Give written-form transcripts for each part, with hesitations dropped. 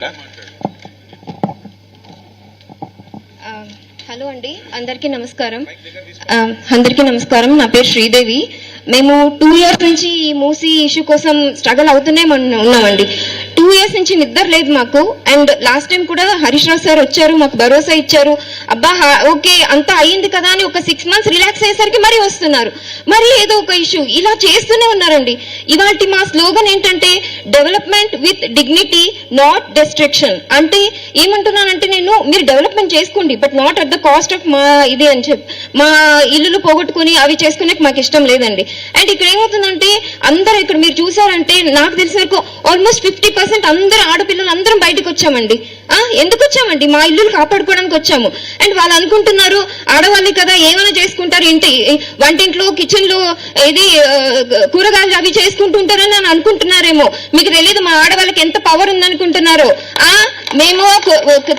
Hello అండి, అందరికీ నమస్కారం. నా పేరు శ్రీదేవి. మేము 2 years నుంచి ఈ మూసీ ఇష్యూ కోసం స్ట్రగల్ అవుతూనే ఉన్నామండి. 2 years నుంచి నిద్ర లేదు మాకు. అండ్ లాస్ట్ టైం కూడా హరీష్ రావు సార్ వచ్చారు, మాకు భరోసా ఇచ్చారు. అబ్బా ఓకే అంతా అయ్యింది కదా అని ఒక 6 months రిలాక్స్ అయ్యేసరికి మరీ వస్తున్నారు, మరి ఏదో ఒక ఇష్యూ ఇలా చేస్తూనే ఉన్నారండి. ఇవాళ మా స్లోగన్ ఏంటంటే development with dignity, not destruction. అంటే ఏమంటున్నానంటే నేను, మీరు డెవలప్మెంట్ చేసుకోండి but not at the cost of మా ఇది అని చెప్పి, మా ఇల్లులు పోగొట్టుకుని అవి చేసుకునే మాకు ఇష్టం లేదండి. అండ్ ఇక్కడ ఏమవుతుందంటే అందరూ ఇక్కడ మీరు చూసారంటే నాకు తెలిసే వరకు ఆల్మోస్ట్ 50% అందరూ ఆడపిల్లలు అందరం బయటకు వచ్చామండి. ఎందుకు వచ్చామండి? మా ఇల్లులు కాపాడుకోవడానికి వచ్చాము. అండ్ వాళ్ళు అనుకుంటున్నారు ఆడవాళ్ళే కదా ఏమైనా చేసుకుంటారు, ఇంటి వంటింట్లో కిచెన్ లో ఇది కూరగాయలు అవి చేసుకుంటుంటారని అని అనుకుంటున్నారేమో. మీకు తెలియదు మా ఆడవాళ్ళకి ఎంత పవర్ ఉందనుకుంటున్నారో. మేము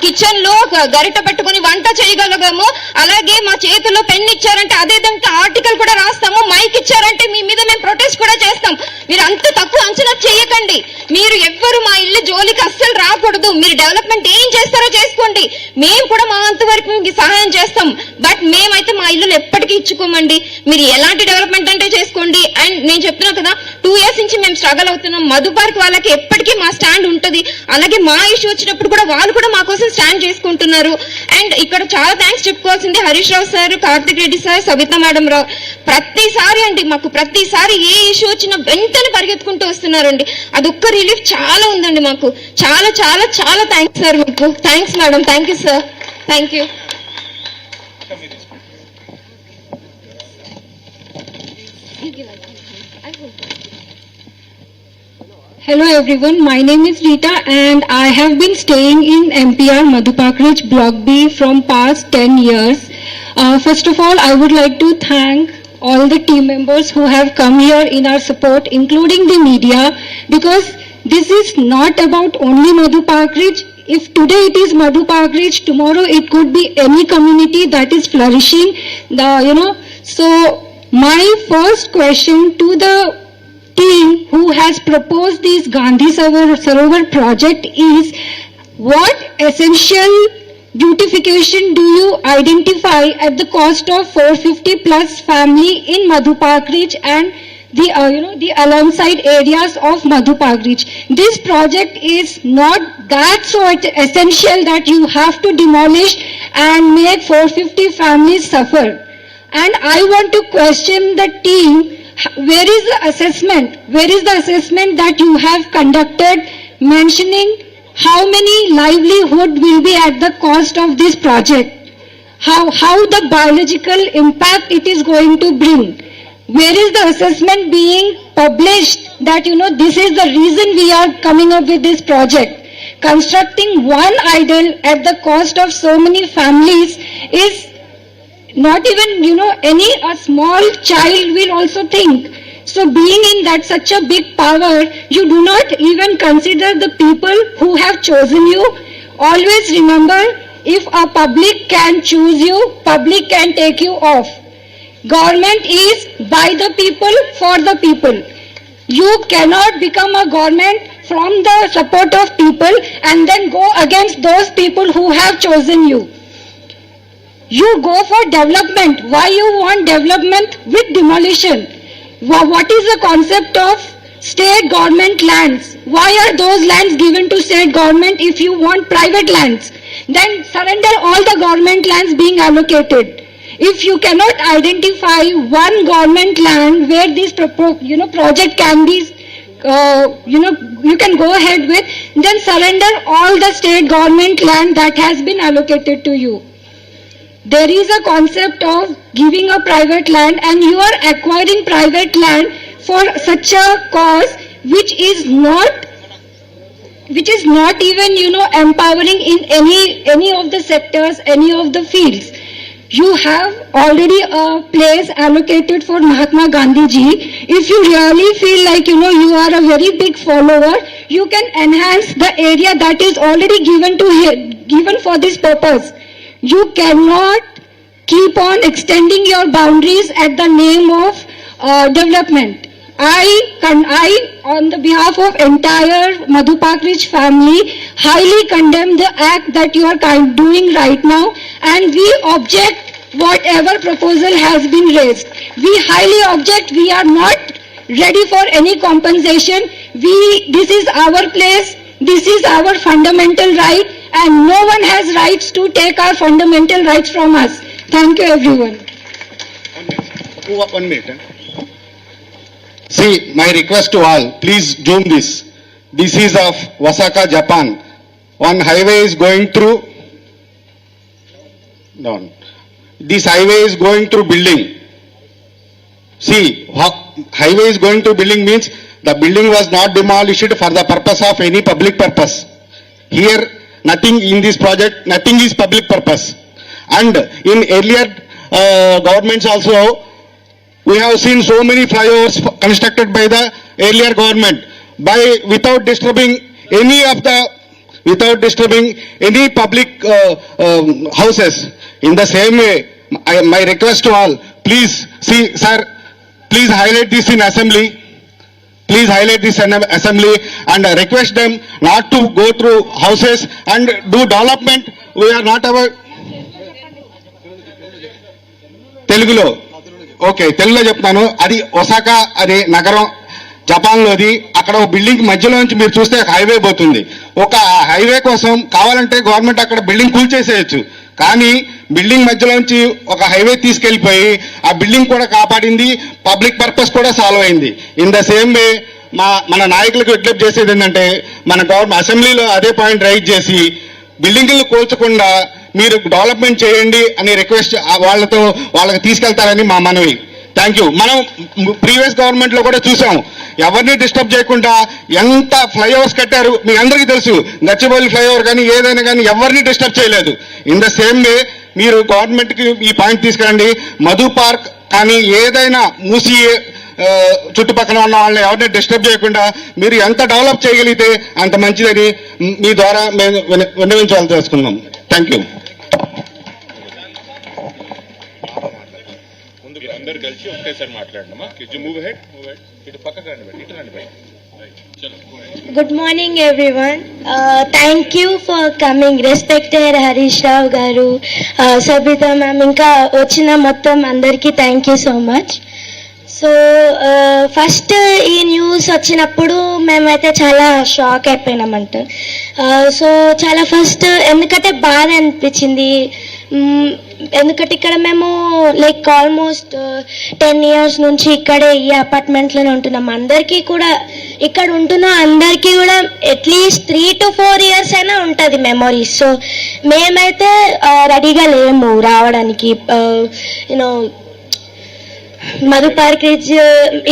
కిచెన్ లో గరిట పెట్టుకుని వంట చేయగలగాము, అలాగే మా చేతుల్లో పెన్ ఇచ్చారంటే అదే దానికి ఆర్టికల్ కూడా రాస్తాము, మైక్ ఇచ్చారంటే మీ మీద మేము ప్రొటెస్ట్ కూడా చేస్తాం. మీరు అంత తక్కువ అంచనా చేయకండి. మీరు ఎవ్వరు మా ఇల్లు జోలికి అస్సలు రాకూడదు. మీరు డెవలప్మెంట్ ఏం చేస్తారో చేసుకోండి, మేము కూడా మా అంతవరకు మీకు సహాయం చేస్తాం. బట్ మేమైతే మా ఇల్లులు ఎప్పటికీ ఇచ్చుకోమండి. మీరు ఎలాంటి డెవలప్మెంట్ అంటే చేసుకోండి. అండ్ నేను చెప్తున్నా కదా 2 years నుంచి మేము స్ట్రగల్ అవుతున్నాం. మధు పార్క్ వాళ్ళకి ఎప్పటికీ మా స్టాండ్ ఉంటుంది. అలాగే మా ఇష్యూ వచ్చినప్పుడు కూడా వాళ్ళు కూడా మా కోసం స్టాండ్ చేసుకుంటున్నారు. అండ్ ఇక్కడ చాలా థ్యాంక్స్ చెప్పుకోవాల్సింది Harish Rao sir, Karthik Reddy sir, Savitha madam Rao. ప్రతిసారి అండి మాకు ప్రతిసారి ఏ ఇష్యూ వచ్చినా వెంటనే పరిగెత్తుకుంటూ వస్తున్నారండి. అదొక్క రిలీఫ్ చాలా ఉందండి మాకు. చాలా చాలా చాలా థ్యాంక్స్ సార్ మీకు. Thanks madam. Thank you sir. Thank you. Hello everyone, my name is Rita and I have been staying in MPR Madhu Park Ridge Block B from past 10 years. First of all, I would like to thank all the team members who have come here in our support, including the media, because this is not about only Madhu Park Ridge. If today it is Madhu Park Ridge, tomorrow it could be any community that is flourishing. So my first question to the team who has proposed this Gandhi Sarovar project is, what essential beautification do you identify at the cost of 450 plus family in Madhu Park Ridge and the alongside areas of Madhu Park Ridge? This project is not that so essential that you have to demolish and make 450 families suffer. And I want to question the team, where is the assessment? Where is the assessment that you have conducted mentioning how many livelihood will be at the cost of this project? How the biological impact it is going to bring? Where is the assessment being published that this is the reason we are coming up with this project? Constructing one idol at the cost of so many families is not even a small child will also think. So being in that such a big power, you do not even consider the people who have chosen you. Always remember, if a public can choose you, public can take you off. Government is by the people, for the people. You cannot become a government from the support of people and then go against those people who have chosen you. You go for development. Why you want development with demolition? What is the concept of state government lands? Why are those lands given to state government if you want private lands? Then surrender all the government lands being allocated. If you cannot identify one government land where this project can be you can go ahead with, then surrender all the state government land that has been allocated to you. There is a concept of giving a private land and you are acquiring private land for such a cause which is not even empowering in any of the sectors, any of the fields. You have already a place allocated for Mahatma Gandhi ji. If you really feel like you are a very big follower, you can enhance the area that is already given for this purpose. You cannot keep on extending your boundaries at the name of development. I, on the behalf of entire Madhu Park Ridge family, highly condemn the act that you are doing right now, and we object whatever proposal has been raised. We highly object. We are not ready for any compensation. This is our place. This is our fundamental right, and no one has rights to take our fundamental rights from us. Thank you, everyone. 1 minute. See, my request to all, please zoom this. This is of Osaka, Japan. One highway is going through. Down. This highway is going through building. See, highway is going through building means the building was not demolished for the purpose of any public purpose. Here, nothing in this project, nothing is public purpose. And in earlier governments also, we have seen so many flyovers constructed by the earlier government without disturbing any public houses. In the same way, my request to all, please see, sir, please highlight this in assembly. Please highlight this in assembly and request them not to go through houses and do development. We are not our తెలుగులో okay తెలుగులో చెప్తాను. అది Osaka అనే నగరం జపాన్లోది. అక్కడ ఒక building మధ్యలో నుంచి మీరు చూస్తే ఒక హైవే పోతుంది. ఒక హైవే కోసం కావాలంటే గవర్నమెంట్ అక్కడ బిల్డింగ్ కూల్చేసేయచ్చు. కానీ బిల్డింగ్ మధ్యలోంచి ఒక హైవే తీసుకెళ్లిపోయి ఆ బిల్డింగ్ కూడా కాపాడింది, పబ్లిక్ పర్పస్ కూడా సాల్వ్ అయింది. ఇన్ ద సేమ్ వే మన నాయకులకు విజ్ఞప్తి చేసేది ఏంటంటే, మన గవర్నమెంట్ అసెంబ్లీలో అదే పాయింట్ రైజ్ చేసి బిల్డింగులు కూల్చకుండా మీరు డెవలప్మెంట్ చేయండి అని రిక్వెస్ట్ వాళ్ళకి తీసుకెళ్తారని మా మనవి. Thank you. మనం ప్రీవియస్ గవర్నమెంట్ లో కూడా చూసాం, ఎవరిని డిస్టర్బ్ చేయకుండా ఎంత ఫ్లైఓవర్స్ కట్టారు మీ అందరికీ తెలుసు. గచ్చిబౌలి ఫ్లైఓవర్ కానీ ఏదైనా కానీ ఎవరిని డిస్టర్బ్ చేయలేదు. ఇన్ ద సేమ్ వే మీరు గవర్నమెంట్ కి ఈ పాయింట్ తీసుకురండి. మధు పార్క్ కానీ ఏదైనా మూసి చుట్టుపక్కల ఉన్న వాళ్ళని ఎవరిని డిస్టర్బ్ చేయకుండా మీరు ఎంత డెవలప్ చేయగలిగితే అంత మంచిదని మీ ద్వారా మేము విన్నవించాలని తెలుసుకున్నాం. Thank you. అందరు కలిసి ఒకటేసారి మాట్లాడమ్మా. మూవ్ హెడ్ ఇటు పక్కకు రండి, ఇటు రండి బయట. Good morning, everyone. Thank you for coming. Respected Harish Rao garu, Sabita ma'am, ఇంకా వచ్చిన మొత్తం అందరికీ thank you so much. So first ఈ న్యూస్ వచ్చినప్పుడు మేమైతే చాలా షాక్ అయిపోయినామంట. సో చాలా ఫస్ట్ ఎందుకంటే బాధ అనిపించింది. ఎందుకంటే ఇక్కడ మేము లైక్ ఆల్మోస్ట్ 10 years నుంచి ఇక్కడే ఈ అపార్ట్మెంట్లోనే ఉంటున్నాం. అందరికీ కూడా ఇక్కడ ఉంటున్న అందరికీ కూడా అట్లీస్ట్ 3 to 4 years అయినా ఉంటుంది మెమొరీస్. సో మేమైతే రెడీగా లేము రావడానికి. యూనో మధు పార్క్ రిడ్జ్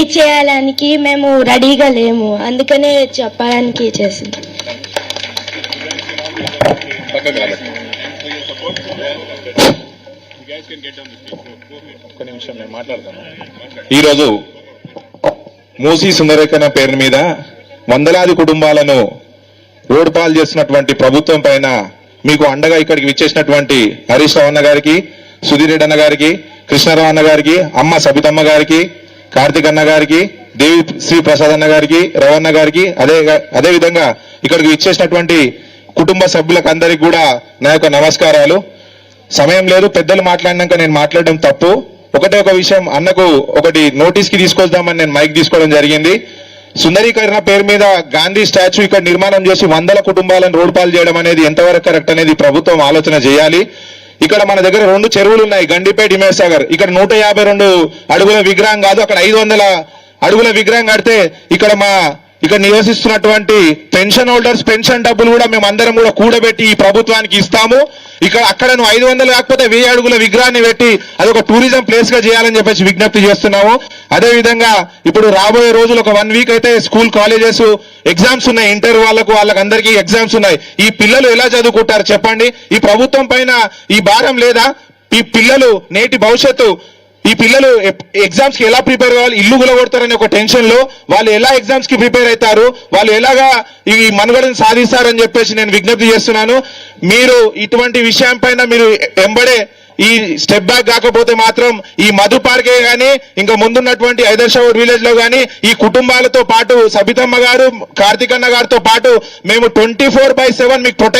ఇచ్చేయాలనికి మేము రెడీగా లేము. అందుకనే చెప్పడానికి చేసింది. ఈరోజు మూసీ సుందరేఖన పేరు మీద వందలాది కుటుంబాలను రోడ్డు పాలు చేస్తున్నటువంటి ప్రభుత్వం పైన మీకు అండగా ఇక్కడికి విచ్చేసినటువంటి హరీష్ రావు అన్న గారికి, సుధీర్ రెడ్డి అన్న గారికి, కృష్ణారావు అన్న గారికి, అమ్మ సబితమ్మ గారికి, కార్తిక్ అన్న గారికి, దేవి శ్రీ ప్రసాద్ అన్న గారికి, రవణ గారికి, అదే విధంగా ఇక్కడికి విచ్చేసినటువంటి కుటుంబ సభ్యులకు అందరికి కూడా నా యొక్క నమస్కారాలు. సమయం లేదు, పెద్దలు మాట్లాడినాక నేను మాట్లాడడం తప్పు. ఒకటే ఒక విషయం, అన్నకు ఒకటి నోటీస్ కి తీసుకొద్దామని నేను మైక్ తీసుకోవడం జరిగింది. సుందరీకరణ పేరు మీద గాంధీ స్టాచ్యూ ఇక్కడ నిర్మాణం చేసి 100 కుటుంబాలను రోడ్డు పాలు చేయడం అనేది ఎంతవరకు కరెక్ట్ అనేది ప్రభుత్వం ఆలోచన చేయాలి. ఇక్కడ మన దగ్గర 2 చెరువులు ఉన్నాయి, గండిపేట, హిమేసాగర్. ఇక్కడ 152 అడుగుల విగ్రహం కాదు, అక్కడ 500 అడుగుల విగ్రహం కడితే ఇక్కడ నివసిస్తున్నటువంటి పెన్షన్ హోల్డర్స్ పెన్షన్ డబ్బులు కూడా మేము అందరం కూడా కూడబెట్టి ఈ ప్రభుత్వానికి ఇస్తాము. అక్కడ 500 కాకపోతే 1000 అడుగుల విగ్రహాన్ని పెట్టి అదొక టూరిజం ప్లేస్ గా చేయాలని చెప్పేసి విజ్ఞప్తి చేస్తున్నాము. అదే విధంగా ఇప్పుడు రాబోయే రోజులు ఒక 1 week అయితే స్కూల్ కాలేజెస్ ఎగ్జామ్స్ ఉన్నాయి, ఇంటర్ వాళ్ళందరికీ ఎగ్జామ్స్ ఉన్నాయి. ఈ పిల్లలు ఎలా చదువుకుంటారు చెప్పండి? ఈ ప్రభుత్వం పైన ఈ భారం లేదా? ఈ పిల్లలు నేటి భవిష్యత్తు, ఈ పిల్లలు ఎగ్జామ్స్ కి ఎలా ప్రిపేర్ కావాలి? ఇల్లు గులగొడతారనే ఒక టెన్షన్ లో వాళ్ళు ఎలా ఎగ్జామ్స్ కి ప్రిపేర్ అవుతారు, వాళ్ళు ఎలాగా ఈ మనుగడను సాధిస్తారని చెప్పేసి నేను విజ్ఞప్తి చేస్తున్నాను. మీరు ఇటువంటి విషయం పైన మీరు ఎంబడే ఈ స్టెప్ బ్యాక్ కాకపోతే మాత్రం ఈ మధు పార్కే గానీ ఇంకా ముందున్నటువంటి ఐదర్షావూర్ విలేజ్ లో గానీ ఈ కుటుంబాలతో పాటు సబితమ్మ గారు కార్తికన్న గారితో పాటు మేము 24/7 మీకు ప్రొటెక్షన్